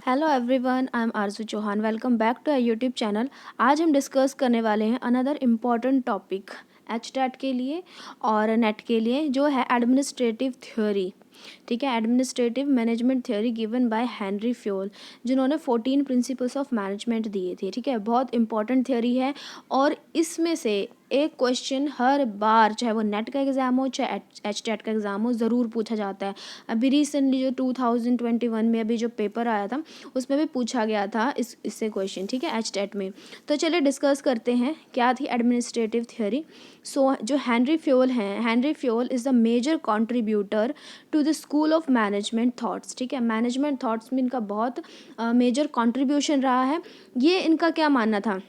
Hello everyone, I am Arzoo Chauhan. Welcome back to YouTube channel. आज हम discuss करने वाले हैं अनदर इम्पॉर्टेंट टॉपिक एचटेट के लिए और नेट के लिए, जो है एडमिनिस्ट्रेटिव थ्योरी। ठीक है, administrative management theory given by Henry Fayol, जिन्होंने 14 प्रिंसिपल्स ऑफ मैनेजमेंट दिए थे। ठीक है, बहुत इंपॉर्टेंट थ्योरी है और इसमें से एक क्वेश्चन हर बार, चाहे वो नेट का एग्ज़ाम हो चाहे एचटेट का एग्ज़ाम हो, ज़रूर पूछा जाता है। अभी रिसेंटली जो 2021 में अभी जो पेपर आया था उसमें भी पूछा गया था इससे क्वेश्चन। ठीक है, एचटेट में। तो चलिए डिस्कस करते हैं क्या थी एडमिनिस्ट्रेटिव थ्योरी। सो जो हेनरी फ्योल हैं, Henry Fayol is the major contributor to the school of management thoughts. ठीक है, मैनेजमेंट थॉट्स में इनका बहुत मेजर कॉन्ट्रीब्यूशन रहा है। ये इनका क्या मानना था?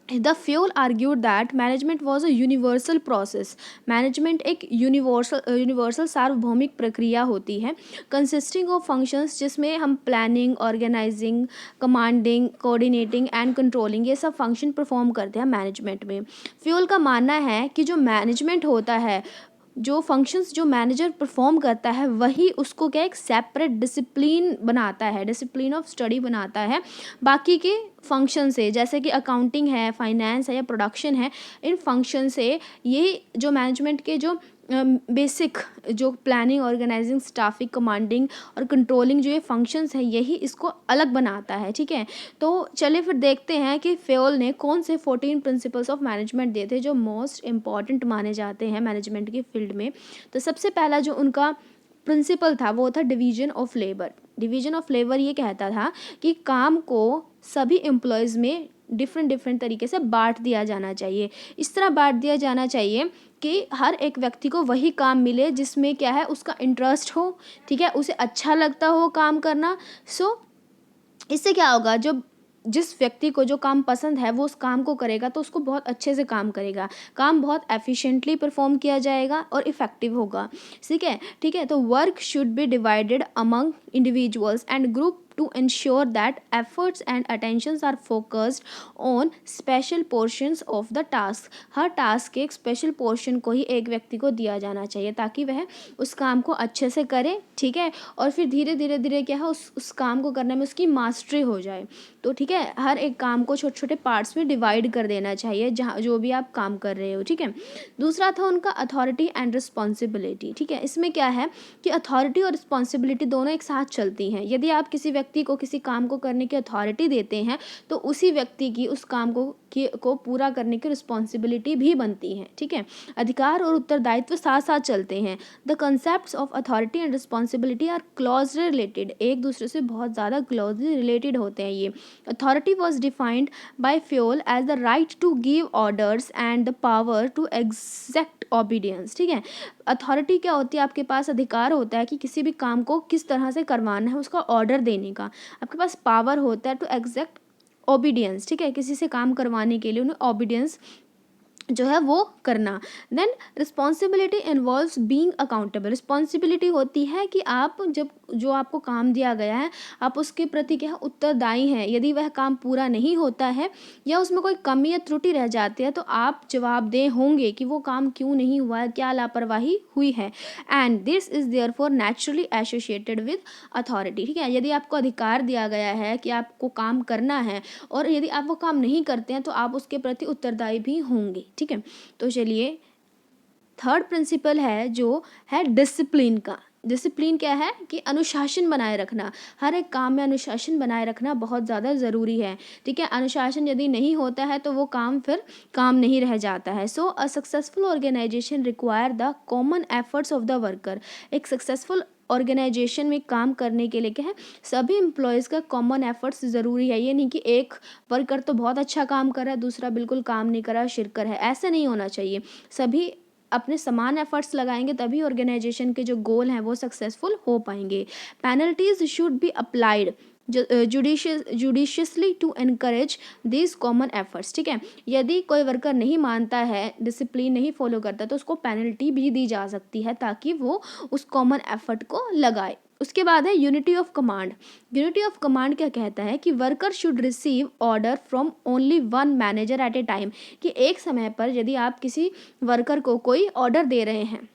The Fayol argued that management was a universal process. Management एक यूनिवर्सल सार्वभौमिक प्रक्रिया होती है, कंसिस्टिंग ऑफ फंक्शंस, जिसमें हम planning, organising, commanding, coordinating and controlling, ये सब फंक्शन परफॉर्म करते हैं मैनेजमेंट में। फ्यूल का मानना है कि जो मैनेजमेंट होता है, जो फंक्शंस जो मैनेजर परफॉर्म करता है, वही उसको क्या एक सेपरेट डिसिप्लिन बनाता है, डिसिप्लिन ऑफ स्टडी बनाता है बाकी के फंक्शन से, जैसे कि अकाउंटिंग है, फाइनेंस है या प्रोडक्शन है। इन फंक्शन से ये जो मैनेजमेंट के जो बेसिक जो प्लानिंग, ऑर्गेनाइजिंग, स्टाफिंग, कमांडिंग और कंट्रोलिंग जो ये फंक्शंस हैं, यही इसको अलग बनाता है। ठीक है, तो चलिए फिर देखते हैं कि फ्योल ने कौन से 14 प्रिंसिपल्स ऑफ मैनेजमेंट दिए थे जो मोस्ट इम्पॉर्टेंट माने जाते हैं मैनेजमेंट की फील्ड में। तो सबसे पहला जो उनका प्रिंसिपल था वो था division of labour. Division of labour ये कहता था कि काम को सभी एम्प्लॉयज़ में डिफरेंट डिफरेंट तरीके से बांट दिया जाना चाहिए। इस तरह बांट दिया जाना चाहिए कि हर एक व्यक्ति को वही काम मिले जिसमें क्या है, उसका इंटरेस्ट हो। ठीक है, उसे अच्छा लगता हो काम करना। सो इससे क्या होगा, जो जिस व्यक्ति को जो काम पसंद है वो उस काम को करेगा तो उसको बहुत अच्छे से काम करेगा, काम बहुत एफिशिएंटली परफॉर्म किया जाएगा और इफ़ेक्टिव होगा। ठीक है, तो work should be divided among individuals and group to ensure that efforts and attentions are focused on special portions of the task। Her task के एक स्पेशल पोर्शन को ही एक व्यक्ति को दिया जाना चाहिए ताकि वह उस काम को अच्छे से करे। ठीक है, और फिर धीरे धीरे धीरे क्या है, उस काम को करने में उसकी मास्टरी हो जाए। तो ठीक है, हर एक काम को छोटे छोटे पार्ट्स में डिवाइड कर देना चाहिए जहाँ जो भी आप काम कर रहे हो। ठीक है, दूसरा था उनका अथॉरिटी एंड रिस्पॉन्सिबिलिटी। ठीक है, इसमें क्या है कि अथॉरिटी और रिस्पॉन्सिबिलिटी दोनों एक साथ चलती हैं। यदि आप किसी व्यक्ति को किसी काम को करने की अथॉरिटी देते हैं तो उसी व्यक्ति की उस काम को पूरा करने की रिस्पॉन्सिबिलिटी भी बनती है। ठीक है, अधिकार और उत्तरदायित्व साथ साथ चलते हैं। The concepts of authority and responsibility are closely related, एक दूसरे से बहुत ज़्यादा क्लोजली रिलेटेड होते हैं ये। Authority was defined by Fayol as the right to give orders and the power to exact obedience. ठीक है, अथॉरिटी क्या होती है, आपके पास अधिकार होता है कि किसी भी काम को किस तरह से करवाना है, उसका ऑर्डर देने का। आपके पास पावर होता है टू एग्जैक्ट ओबीडियंस। ठीक है, किसी से काम करवाने के लिए उन्हें ओबीडियंस जो है वो करना। Then responsibility involves being accountable. Responsibility होती है कि आप जब जो आपको काम दिया गया है, आप उसके प्रति क्या है, उत्तरदायी हैं। यदि वह काम पूरा नहीं होता है या उसमें कोई कमी या त्रुटि रह जाती है तो आप जवाबदेह होंगे कि वो काम क्यों नहीं हुआ है, क्या लापरवाही हुई है। And this is therefore naturally associated with authority. ठीक है, यदि आपको अधिकार दिया गया है कि आपको काम करना है और यदि आप वो काम नहीं करते हैं तो आप उसके प्रति उत्तरदायी भी होंगे। ठीक है, तो चलिए थर्ड प्रिंसिपल है जो है डिसिप्लिन का। डिसिप्लिन क्या है कि अनुशासन बनाए रखना। हर एक काम में अनुशासन बनाए रखना बहुत ज़्यादा ज़रूरी है। ठीक है, अनुशासन यदि नहीं होता है तो वो काम फिर काम नहीं रह जाता है। So a successful organization require the common efforts of the worker. एक सक्सेसफुल ऑर्गेनाइजेशन में काम करने के लिए क्या है, सभी एम्प्लॉयज़ का कॉमन एफर्ट्स ज़रूरी है। ये नहीं कि एक वर्कर तो बहुत अच्छा काम कर रहा है, दूसरा बिल्कुल काम नहीं कर रहा, शिरकर है, ऐसा नहीं होना चाहिए। सभी अपने समान एफर्ट्स लगाएंगे तभी ऑर्गेनाइजेशन के जो गोल हैं वो सक्सेसफुल हो पाएंगे। Penalties should be applied judiciously to encourage this common efforts. ठीक है, यदि कोई वर्कर नहीं मानता है, डिसिप्लिन नहीं फॉलो करता, तो उसको पेनल्टी भी दी जा सकती है ताकि वो उस कॉमन एफर्ट को लगाए। उसके बाद है unity of command. Unity of command क्या कहता है कि worker should receive order from only one manager eight A time. कि एक समय पर यदि आप किसी वर्कर को कोई ऑर्डर दे रहे हैं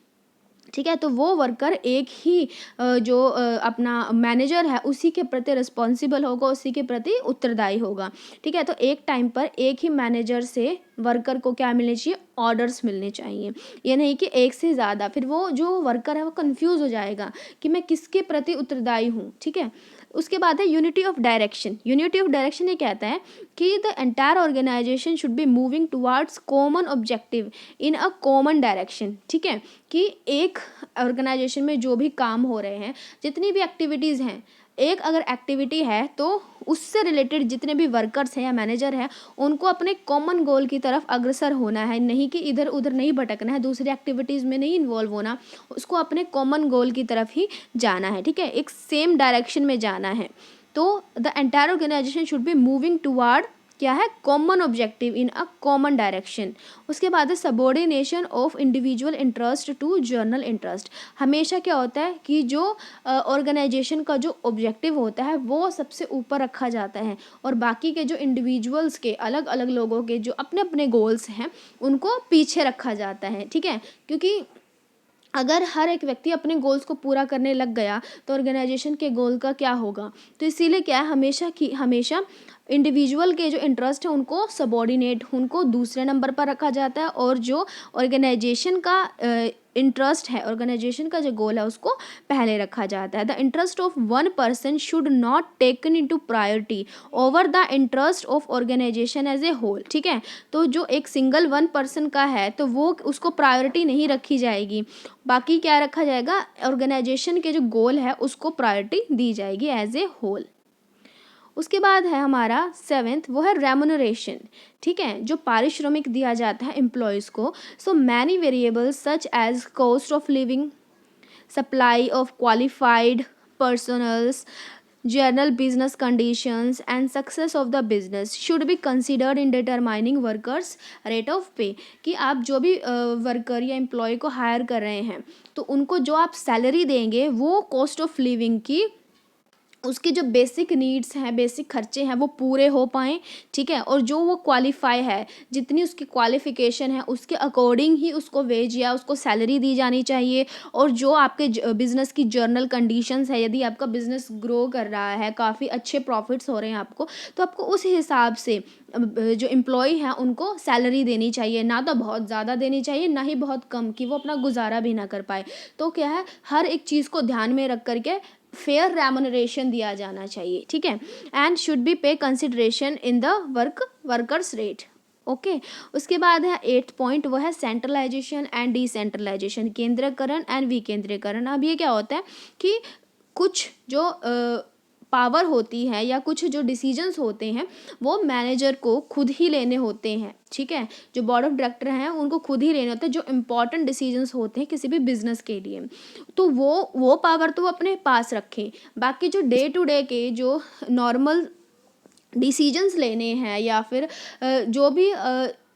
ठीक है, तो वो वर्कर एक ही जो अपना मैनेजर है उसी के प्रति रिस्पॉन्सिबल होगा, उसी के प्रति उत्तरदायी होगा। ठीक है, तो एक टाइम पर एक ही मैनेजर से वर्कर को क्या मिलने चाहिए, ऑर्डर्स मिलने चाहिए। ये नहीं कि एक से ज़्यादा, फिर वो जो वर्कर है वो कंफ्यूज हो जाएगा कि मैं किसके प्रति उत्तरदायी हूँ। ठीक है, उसके बाद है unity of direction. Unity of direction ये कहता है कि the entire organisation should be moving towards common objective in a common direction. ठीक है, कि एक ऑर्गेनाइजेशन में जो भी काम हो रहे हैं, जितनी भी एक्टिविटीज़ हैं, एक अगर एक्टिविटी है तो उससे रिलेटेड जितने भी वर्कर्स हैं या मैनेजर हैं उनको अपने कॉमन गोल की तरफ अग्रसर होना है, नहीं कि इधर उधर नहीं भटकना है, दूसरी एक्टिविटीज़ में नहीं इन्वॉल्व होना, उसको अपने कॉमन गोल की तरफ ही जाना है। ठीक है, एक सेम डायरेक्शन में जाना है। तो the entire organisation should be moving toward क्या है, common objective in a common direction. उसके बाद है subordination of individual interest to general interest. हमेशा क्या होता है कि जो ऑर्गेनाइजेशन का जो ऑब्जेक्टिव होता है वो सबसे ऊपर रखा जाता है और बाकी के जो इंडिविजुअल्स के, अलग अलग लोगों के जो अपने अपने गोल्स हैं उनको पीछे रखा जाता है। ठीक है, क्योंकि अगर हर एक व्यक्ति अपने गोल्स को पूरा करने लग गया तो ऑर्गेनाइजेशन के गोल का क्या होगा। तो इसीलिए क्या है, हमेशा इंडिविजुअल के जो इंटरेस्ट है उनको सबॉर्डिनेट, उनको दूसरे नंबर पर रखा जाता है और जो ऑर्गेनाइजेशन का इंटरेस्ट है, ऑर्गेनाइजेशन का जो गोल है उसको पहले रखा जाता है। The interest of one person should not taken into priority over the interest of organisation as a whole. ठीक है, तो जो एक सिंगल वन पर्सन का है तो वो उसको प्रायोरिटी नहीं रखी जाएगी, बाकी क्या रखा जाएगा, ऑर्गेनाइजेशन के जो गोल है उसको प्रायोरिटी दी जाएगी एज ए होल। उसके बाद है हमारा 7th, वो है रेमुनरेशन। ठीक है, जो पारिश्रमिक दिया जाता है एम्प्लॉयज़ को। So many variables such as cost of living, supply of qualified personnels, general business conditions and success of the business should be considered in determining workers rate of pay. कि आप जो भी वर्कर या employ को higher कर रहे हैं तो उनको जो आप सैलरी देंगे वो कॉस्ट ऑफ लिविंग की, उसके जो बेसिक नीड्स हैं, बेसिक खर्चे हैं वो पूरे हो पाएँ। ठीक है, और जो वो क्वालिफाई है, जितनी उसकी क्वालिफ़िकेशन है उसके अकॉर्डिंग ही उसको वेज या उसको सैलरी दी जानी चाहिए। और जो आपके बिज़नेस की जर्नल कंडीशंस है, यदि आपका बिज़नेस ग्रो कर रहा है, काफ़ी अच्छे प्रॉफिट्स हो रहे हैं आपको, तो आपको उस हिसाब से जो एम्प्लॉय हैं उनको सैलरी देनी चाहिए। ना तो बहुत ज़्यादा देनी चाहिए, ना ही बहुत कम कि वो अपना गुजारा भी ना कर पाए। तो क्या है, हर एक चीज़ को ध्यान में रख करके फेयर रेमुनरेशन दिया जाना चाहिए। ठीक है, एंड शुड बी पे consideration in the workers rate. Okay, उसके बाद है 8th पॉइंट, वो है सेंट्रलाइजेशन एंड डिसेंट्रलाइजेशन, केंद्रीकरण एंड विकेंद्रीकरण। अब ये क्या होता है कि कुछ जो पावर होती है या कुछ जो डिसीजंस होते हैं वो मैनेजर को खुद ही लेने होते हैं। ठीक है, जो बोर्ड ऑफ डायरेक्टर हैं उनको खुद ही लेने होते हैं जो इम्पॉर्टेंट डिसीजंस होते हैं किसी भी बिजनेस के लिए। तो वो पावर तो वो अपने पास रखें, बाकी जो डे टू डे के जो नॉर्मल डिसीजंस लेने हैं या फिर जो भी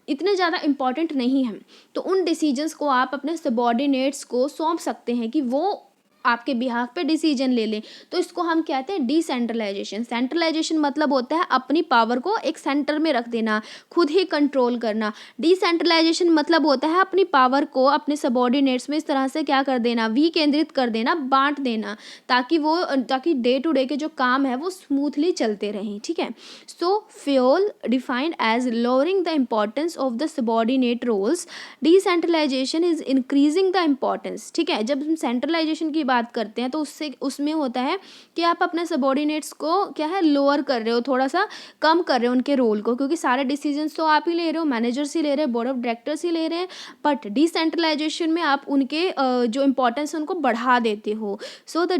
इतने ज़्यादा इम्पॉर्टेंट नहीं हैं, तो उन डिसीजंस को आप अपने सबॉर्डिनेट्स को सौंप सकते हैं कि वो आपके बिहाफ पे डिसीजन ले लें। तो इसको हम कहते हैं डिसेंट्रलाइजेशन। सेंट्रलाइजेशन मतलब होता है अपनी पावर को एक सेंटर में रख देना, खुद ही कंट्रोल करना। डिसेंट्रलाइजेशन मतलब होता है अपनी पावर को अपने सबॉर्डिनेट्स में इस तरह से क्या कर देना, विकेंद्रित कर देना, बांट देना, ताकि डे टू डे के जो काम है वो स्मूथली चलते रहें। ठीक है, so Fayol defined as lowering the importance of the subordinate roles, decentralization is increasing the importance. ठीक है, जब हम सेंट्रलाइजेशन की बात करते हैं तो उसमें होता है कि आप अपने सबॉर्डिनेट्स को क्या है, लोअर कर रहे हो, थोड़ा सा कम कर रहे हो उनके रोल को, क्योंकि सारे डिसीजंस तो आप ही ले रहे हो, मैनेजर्स ही ले रहे हैं, बोर्ड ऑफ डायरेक्टर्स ही ले रहे हैं। बट डिसेंट्रलाइजेशन में आप उनके जो इंपॉर्टेंस है उनको बढ़ा देते हो। सो the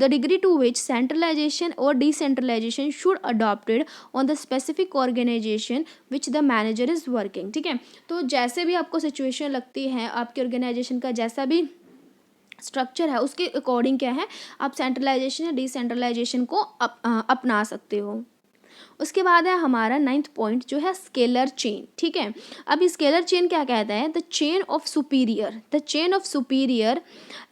degree to which centralization or decentralization should adopted on the specific organization which the manager is working। ठीक है, तो जैसे भी आपको सिचुएशन लगती है, आपके ऑर्गेनाइजेशन का जैसा भी स्ट्रक्चर है उसके अकॉर्डिंग क्या है, आप सेंट्रलाइजेशन या डिसेंट्रलाइजेशन को अपना सकते हो। उसके बाद है हमारा 9th पॉइंट, जो है स्केलर चेन। ठीक है, अब स्केलर चेन क्या कहता है, the chain of superior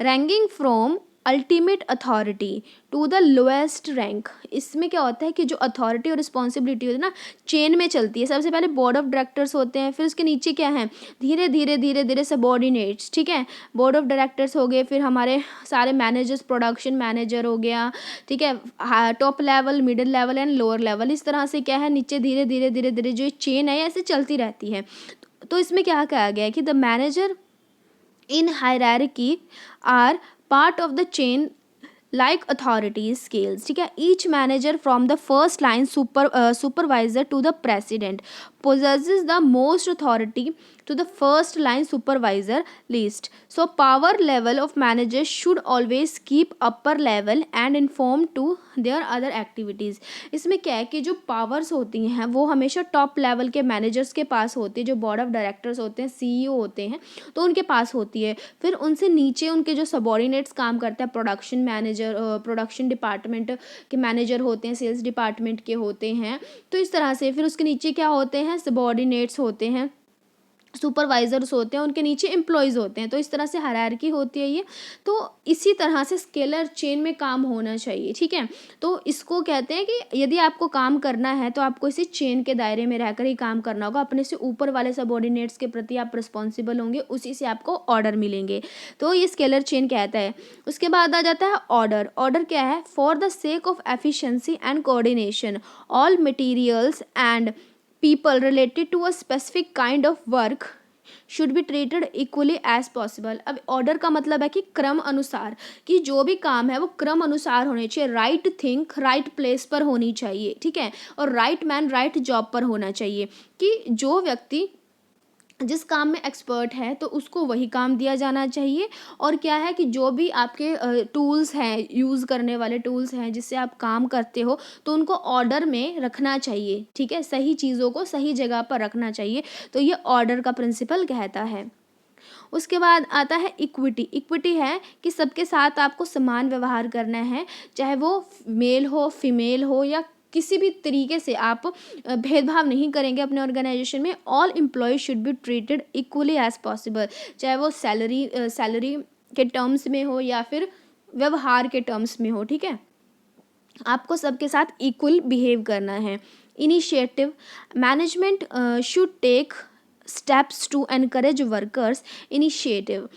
ranking from ultimate authority to the lowest rank. इसमें क्या होता है कि जो अथॉरिटी और रिस्पॉन्सिबिलिटी होती है ना, चेन में चलती है। सबसे पहले बोर्ड ऑफ डायरेक्टर्स होते हैं, फिर उसके नीचे क्या है, धीरे धीरे धीरे धीरे सबॉर्डिनेट्स, ठीक है। बोर्ड ऑफ डायरेक्टर्स हो गए, फिर हमारे सारे मैनेजर्स, प्रोडक्शन मैनेजर हो गया, ठीक है, top level, middle level and lower level. इस तरह से क्या है, नीचे धीरे धीरे धीरे धीरे जो चेन है ऐसे चलती रहती है। तो इसमें क्या कहा गया है कि the manager in hierarchy are part of the chain like authority scales, ठीक है। each manager from the first line supervisor to the president possesses the most authority to the first line supervisor least. So power level of managers should always keep upper level and inform to their other activities. इसमें क्या है कि जो powers होती हैं वो हमेशा top level के मैनेजर्स के पास होती है, जो बोर्ड ऑफ डायरेक्टर्स होते हैं, सीईओ होते हैं, तो उनके पास होती है। फिर उनसे नीचे उनके जो सबॉर्डिनेट्स काम करते हैं, प्रोडक्शन मैनेजर, प्रोडक्शन डिपार्टमेंट के मैनेजर होते हैं, सेल्स डिपार्टमेंट के होते हैं। तो इस तरह से फिर उसके नीचे क्या होते हैं, सबॉर्डिनेट्स होते हैं, सुपरवाइजर्स होते हैं, उनके नीचे एम्प्लॉयज़ होते हैं। तो इस तरह से हायरार्की होती है ये। तो इसी तरह से स्केलर चेन में काम होना चाहिए, ठीक है। तो इसको कहते हैं कि यदि आपको काम करना है तो आपको इसी चेन के दायरे में रहकर ही काम करना होगा। अपने से ऊपर वाले सबऑर्डिनेट्स के प्रति आप रिस्पॉन्सिबल होंगे, उसी से आपको ऑर्डर मिलेंगे। तो ये स्केलर चेन कहता है। उसके बाद आ जाता है ऑर्डर। ऑर्डर क्या है, for the sake of efficiency and coordination all materials and people related to a specific kind of work should be treated equally as possible। अब ऑर्डर का मतलब है कि क्रम अनुसार, कि जो भी काम है वो क्रम अनुसार होने चाहिए। राइट थिंग राइट प्लेस पर होनी चाहिए, ठीक है, और राइट मैन राइट जॉब पर होना चाहिए। कि जो व्यक्ति जिस काम में एक्सपर्ट है तो उसको वही काम दिया जाना चाहिए। और क्या है कि जो भी आपके टूल्स हैं, यूज़ करने वाले टूल्स हैं जिससे आप काम करते हो, तो उनको ऑर्डर में रखना चाहिए, ठीक है, सही चीज़ों को सही जगह पर रखना चाहिए। तो ये ऑर्डर का प्रिंसिपल कहता है। उसके बाद आता है इक्विटी। इक्विटी है कि सबके साथ आपको समान व्यवहार करना है, चाहे वो मेल हो, फीमेल हो, या किसी भी तरीके से आप भेदभाव नहीं करेंगे अपने ऑर्गेनाइजेशन में। All employees should be treated equally as possible, चाहे वो सैलरी के टर्म्स में हो या फिर व्यवहार के टर्म्स में हो, ठीक है। आपको सबके साथ इक्वल बिहेव करना है। Initiative, management should take steps to encourage workers initiative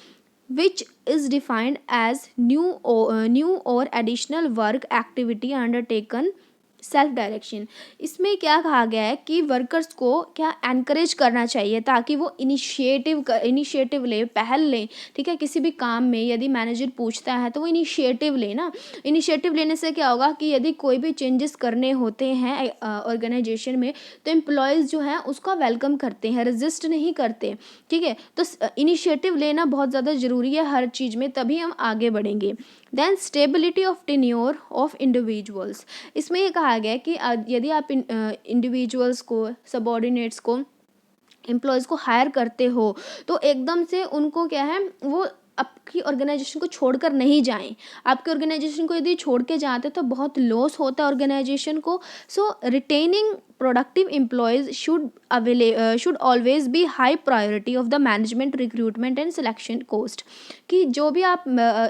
which is defined as new or additional work activity undertaken self direction. इसमें क्या कहा गया है कि वर्कर्स को क्या एनकरेज करना चाहिए ताकि वो इनिशिएटिव ले, पहल लें, ठीक है। किसी भी काम में यदि मैनेजर पूछता है तो वो इनिशिएटिव ले ना। इनिशिएटिव लेने से क्या होगा कि यदि कोई भी चेंजेस करने होते हैं ऑर्गेनाइजेशन में, तो एम्प्लॉयज़ जो हैं उसका वेलकम करते हैं, रजिस्ट नहीं करते, ठीक है। तो इनिशिएटिव लेना बहुत ज़्यादा ज़रूरी है हर चीज़ में, तभी हम आगे बढ़ेंगे। Then stability of tenure of individuals. इसमें ये कहा गया है कि यदि आप इंडिविजुअल्स को, सबऑर्डिनेट्स को, एम्प्लॉयज़ को हायर करते हो तो एकदम से उनको क्या है, वो आपकी ऑर्गेनाइजेशन को छोड़कर नहीं जाएं। आपके ऑर्गेनाइजेशन को यदि छोड़ के जाते तो बहुत लॉस होता है ऑर्गेनाइजेशन को। So retaining productive employees should always be high priority of the management recruitment and selection cost. कि जो भी आप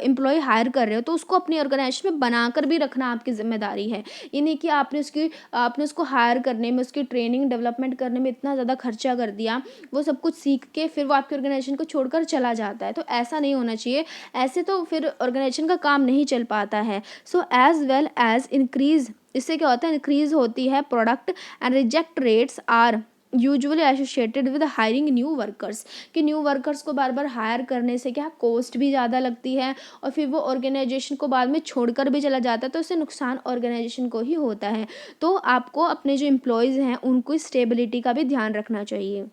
एम्प्लॉय हायर कर रहे हो तो उसको अपनी ऑर्गेनाइजेशन में बनाकर भी रखना आपकी जिम्मेदारी है। ये नहीं कि आपने उसको हायर करने में, उसकी ट्रेनिंग डेवलपमेंट करने में इतना ज़्यादा खर्चा कर दिया, वो सब कुछ सीख के फिर वो आपकी ऑर्गेनाइजेशन को छोड़कर चला जाता है। तो ऐसा नहीं होना चाहिए। ऐसे तो फिर ऑर्गेनाइजेशन का काम नहीं चल पाता है। So as well as increase, इससे क्या होता है, इंक्रीज होती है product and reject rates are usually associated with hiring new workers. कि न्यू वर्कर्स को बार बार हायर करने से क्या कॉस्ट भी ज़्यादा लगती है और फिर वो ऑर्गेनाइजेशन को बाद में छोड़कर भी चला जाता है, तो इससे नुकसान ऑर्गेनाइजेशन को ही होता है। तो आपको अपने जो एम्प्लॉयज़ हैं उनको स्टेबिलिटी का भी ध्यान रखना चाहिए।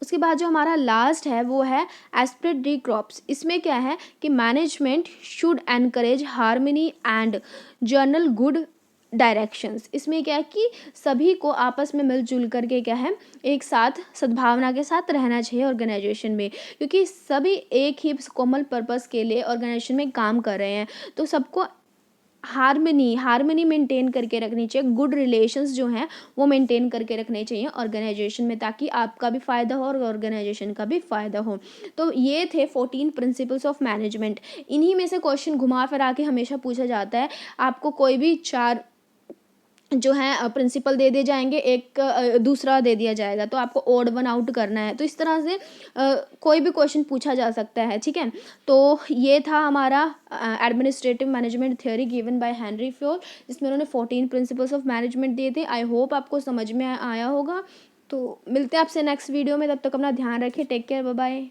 उसके बाद जो हमारा लास्ट है वो है एस्पिरेट डी क्रॉप्स। इसमें क्या है कि management should encourage harmony and journal good directions. इसमें क्या है कि सभी को आपस में मिलजुल करके क्या है, एक साथ सद्भावना के साथ रहना चाहिए ऑर्गेनाइजेशन में, क्योंकि सभी एक ही कॉमन पर्पस के लिए ऑर्गेनाइजेशन में काम कर रहे हैं। तो सबको हार्मनी मेंटेन करके रखनी चाहिए, गुड रिलेशंस जो हैं वो मेंटेन करके रखने चाहिए ऑर्गेनाइजेशन में, ताकि आपका भी फ़ायदा हो और ऑर्गेनाइजेशन का भी फ़ायदा हो। तो ये थे 14 प्रिंसिपल्स ऑफ मैनेजमेंट। इन्हीं में से क्वेश्चन घुमा फिरा के हमेशा पूछा जाता है। आपको कोई भी 4 जो है प्रिंसिपल दे दिए जाएंगे, एक दूसरा दे दिया जाएगा, तो आपको ओड वन आउट करना है। तो इस तरह से कोई भी क्वेश्चन पूछा जा सकता है, ठीक है। तो ये था हमारा administrative management theory given by Henry Fayol, जिसमें उन्होंने 14 प्रिंसिपल्स ऑफ मैनेजमेंट दिए थे। आई होप आपको समझ में आया होगा। तो मिलते हैं आपसे नेक्स्ट वीडियो में, तब तक अपना ध्यान रखिए। Take care, bye bye.